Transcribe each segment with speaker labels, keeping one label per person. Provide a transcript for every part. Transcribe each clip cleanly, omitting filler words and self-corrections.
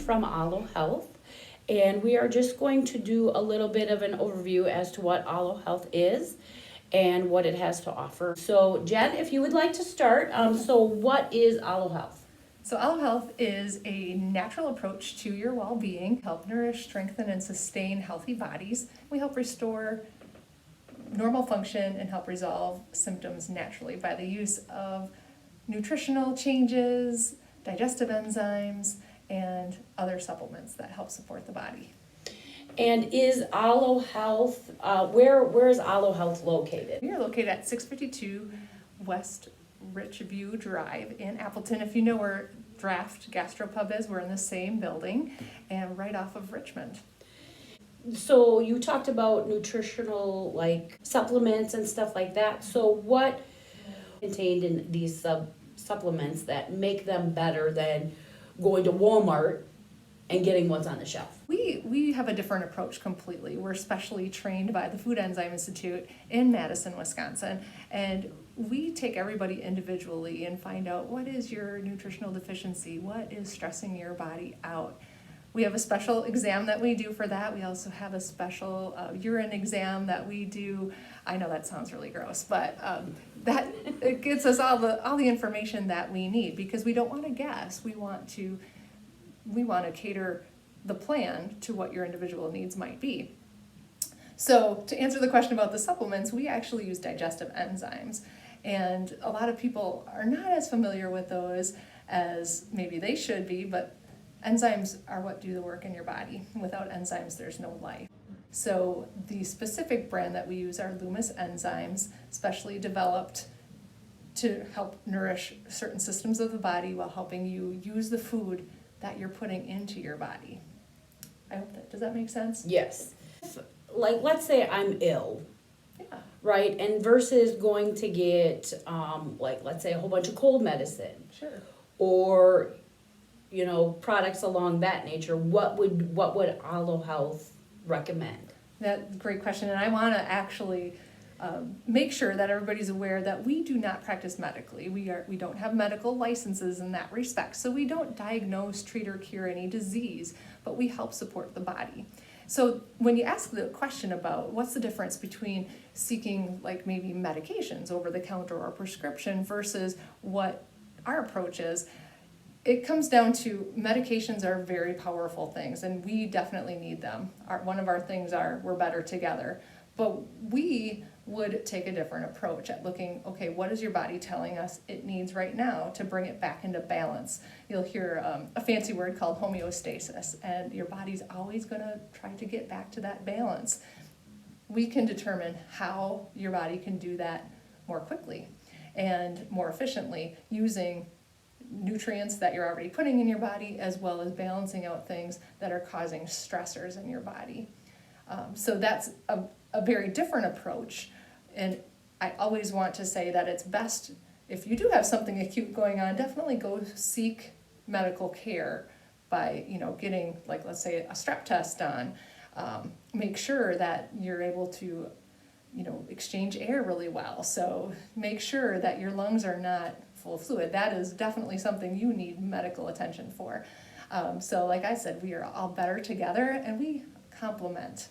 Speaker 1: from Alo Health, and we are just going to do a little bit of an overview as to what Alo Health is and what it has to offer. So Jen, if you would like to start, so what is Alo Health?
Speaker 2: So AloHealth is a natural approach to your well-being, help nourish, strengthen, and sustain healthy bodies. We help restore normal function and help resolve symptoms naturally by the use of nutritional changes, digestive enzymes, and other supplements that help support the body.
Speaker 1: And is Alo Health, where is Alo Health located?
Speaker 2: We are located at 652 West Richview Drive in Appleton. If you know where Draft Gastropub is, we're in the same building and right off of Richmond.
Speaker 1: So you talked about nutritional like supplements and stuff like that. So what contained in these supplements that make them better than going to Walmart and getting what's on the shelf?
Speaker 2: We have a different approach completely. We're specially trained by the Food Enzyme Institute in Madison, Wisconsin, and we take everybody individually and find out what is your nutritional deficiency, what is stressing your body out. We have a special exam that we do for that. We also have a special urine exam that we do. I know that sounds really gross, but that it gives us all the information that we need, because we don't want to guess. We want to cater the plan to what your individual needs might be. So to answer the question about the supplements, we actually use digestive enzymes. And a lot of people are not as familiar with those as maybe they should be, but enzymes are what do the work in your body. Without enzymes, there's no life. So the specific brand that we use are Lumis enzymes, specially developed to help nourish certain systems of the body while helping you use the food that you're putting into your body. Does that make sense?
Speaker 1: Yes. Like, let's say I'm ill,
Speaker 2: Yeah.
Speaker 1: right? And versus going to get, like, let's say a whole bunch of cold medicine
Speaker 2: Sure.
Speaker 1: or, products along that nature, what would Alo Health recommend?
Speaker 2: That's a great question, and I want to actually make sure that everybody's aware that we do not practice medically. We don't have medical licenses in that respect, so we don't diagnose, treat, or cure any disease, but we help support the body. So when you ask the question about what's the difference between seeking like maybe medications over the counter or prescription versus what our approach is, it comes down to medications are very powerful things, and we definitely need them. One of our things are we're better together. But we would take a different approach at looking, okay, what is your body telling us it needs right now to bring it back into balance? You'll hear a fancy word called homeostasis, and your body's always going to try to get back to that balance. We can determine how your body can do that more quickly and more efficiently using nutrients that you're already putting in your body, as well as balancing out things that are causing stressors in your body. So that's a very different approach, and I always want to say that it's best, if you do have something acute going on, definitely go seek medical care by getting, like, let's say a strep test done. Make sure that you're able to exchange air really well, so make sure that your lungs are not full of fluid. That is definitely something you need medical attention for. So like I said, we are all better together, and we complement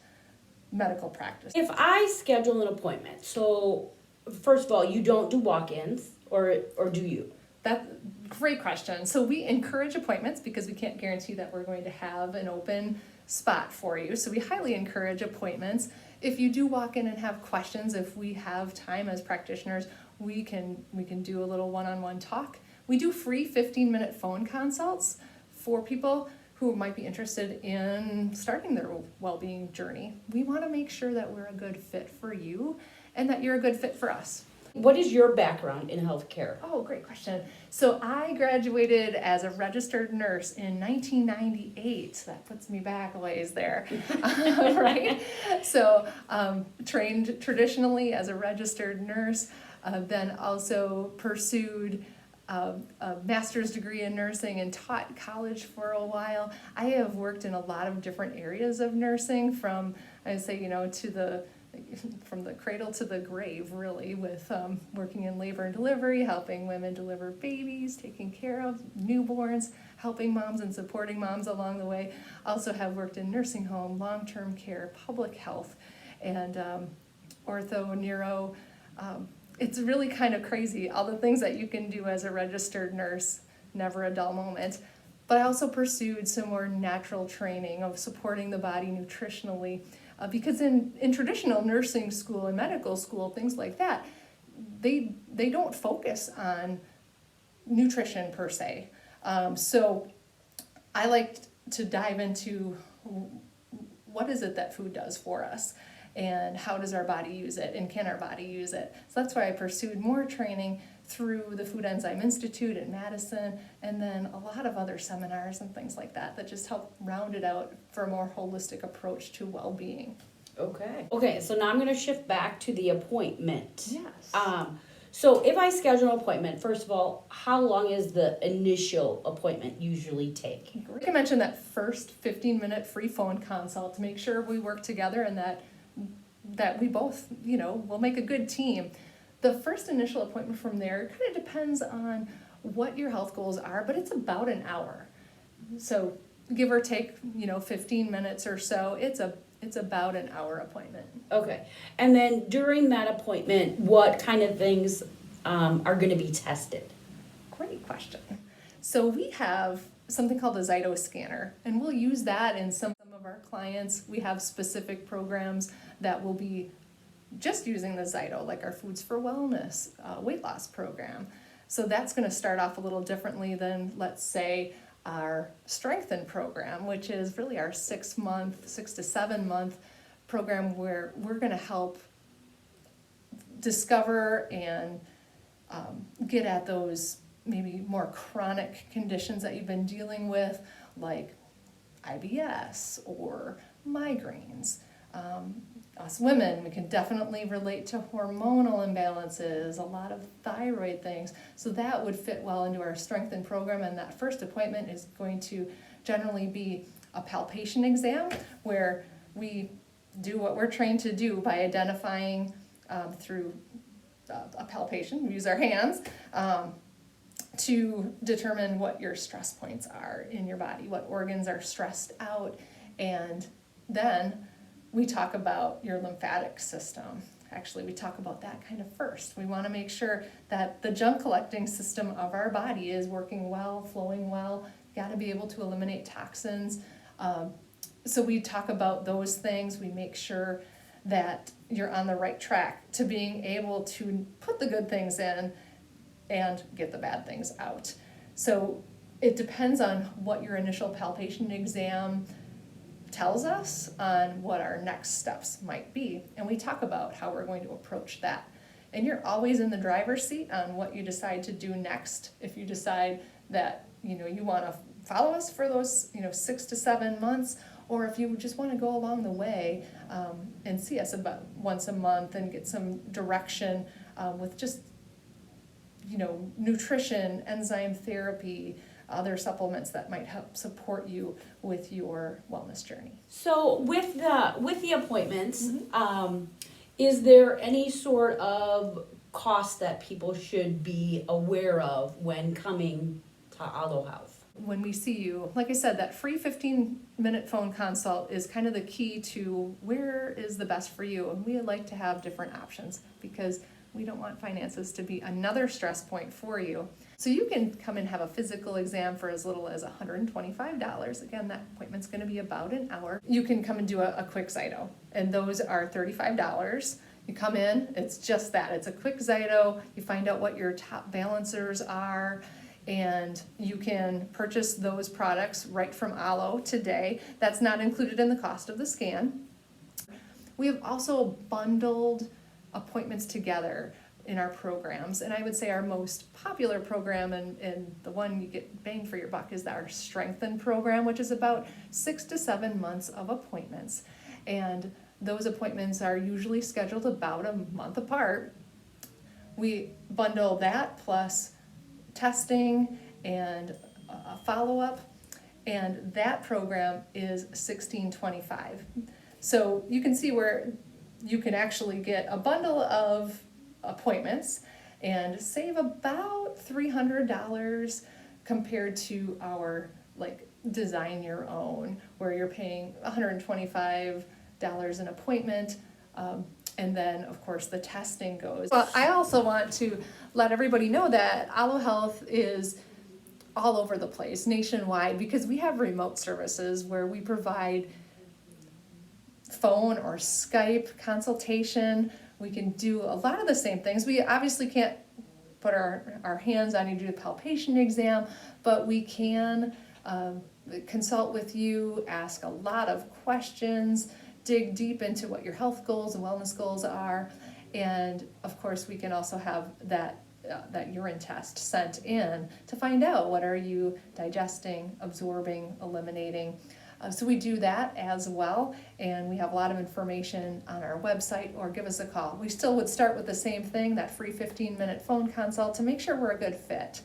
Speaker 2: medical practice.
Speaker 1: If I schedule an appointment, so first of all, you don't do walk-ins, or do you?
Speaker 2: That's a great question. So we encourage appointments because we can't guarantee that we're going to have an open spot for you. So we highly encourage appointments. If you do walk in and have questions, if we have time as practitioners, we can do a little one-on-one talk. We do free 15-minute phone consults for people who might be interested in starting their well-being journey. We want to make sure that we're a good fit for you and that you're a good fit for us.
Speaker 1: What is your background in healthcare?
Speaker 2: Oh, great question. So I graduated as a registered nurse in 1998. That puts me back a ways there, right? So trained traditionally as a registered nurse, then also pursued a master's degree in nursing and taught college for a while. I have worked in a lot of different areas of nursing, from, I'd say, to the from the cradle to the grave, really, with working in labor and delivery, helping women deliver babies, taking care of newborns, helping moms and supporting moms along the way. Also have worked in nursing home, long-term care, public health, and ortho, neuro. It's really kind of crazy, all the things that you can do as a registered nurse, never a dull moment. But I also pursued some more natural training of supporting the body nutritionally, because in traditional nursing school and medical school, things like that, they don't focus on nutrition per se. So I like to dive into what is it that food does for us, and how does our body use it, and can our body use it? So that's why I pursued more training through the Food Enzyme Institute in Madison, and then a lot of other seminars and things like that that just help round it out for a more holistic approach to well-being.
Speaker 1: Okay, so now I'm going to shift back to the appointment.
Speaker 2: Yes.
Speaker 1: So if I schedule an appointment, first of all, how long is the initial appointment usually take?
Speaker 2: Like I mentioned, that first 15-minute free phone consult to make sure we work together and that we both, will make a good team. The first initial appointment from there kind of depends on what your health goals are, but it's about an hour. So give or take, 15 minutes or so, it's about an hour appointment.
Speaker 1: Okay, and then during that appointment, what kind of things are going to be tested?
Speaker 2: Great question. So we have something called the Zyto scanner, and we'll use that in some of our clients. We have specific programs that will be just using the Zyto, like our Foods for Wellness weight loss program. So that's going to start off a little differently than, let's say, our Strengthen program, which is really our 6 to 7 month program where we're going to help discover and get at those maybe more chronic conditions that you've been dealing with, like IBS or migraines. Us women, we can definitely relate to hormonal imbalances, a lot of thyroid things. So that would fit well into our Strengthen program, and that first appointment is going to generally be a palpation exam where we do what we're trained to do by identifying through a palpation, we use our hands, to determine what your stress points are in your body, what organs are stressed out, and then we talk about your lymphatic system. Actually, we talk about that kind of first. We want to make sure that the junk collecting system of our body is working well, flowing well. You got to be able to eliminate toxins. So we talk about those things. We make sure that you're on the right track to being able to put the good things in and get the bad things out. So it depends on what your initial palpation exam tells us on what our next steps might be, and we talk about how we're going to approach that. And you're always in the driver's seat on what you decide to do next. If you decide that you want to follow us for those 6 to 7 months, or if you just want to go along the way and see us about once a month and get some direction with just nutrition, enzyme therapy, other supplements that might help support you with your wellness journey.
Speaker 1: So with the appointments, is there any sort of cost that people should be aware of when coming to AloHealth?
Speaker 2: When we see you, like I said, that free 15-minute phone consult is kind of the key to where is the best for you. And we like to have different options because we don't want finances to be another stress point for you. So you can come and have a physical exam for as little as $125. Again, that appointment's going to be about an hour. You can come and do a quick Zyto, and those are $35. You come in, it's just that. It's a quick Zyto. You find out what your top balancers are, and you can purchase those products right from Alo today. That's not included in the cost of the scan. We have also bundled appointments together in our programs, and I would say our most popular program and the one you get bang for your buck is our Strengthen program, which is about 6 to 7 months of appointments, and those appointments are usually scheduled about a month apart. We bundle that plus testing and a follow-up, and that program is $16.25. So you can see where you can actually get a bundle of appointments and save about $300 compared to our like design your own, where you're paying $125 an appointment. And then, of course, the testing goes. Well, I also want to let everybody know that AloHealth is all over the place, nationwide, because we have remote services where we provide phone or Skype consultation. We can do a lot of the same things. We obviously can't put our hands on you, do a palpation exam, but we can consult with you, ask a lot of questions, dig deep into what your health goals and wellness goals are. And of course, we can also have that urine test sent in to find out what are you digesting, absorbing, eliminating. So we do that as well, and we have a lot of information on our website, or give us a call. We still would start with the same thing, that free 15-minute phone consult to make sure we're a good fit.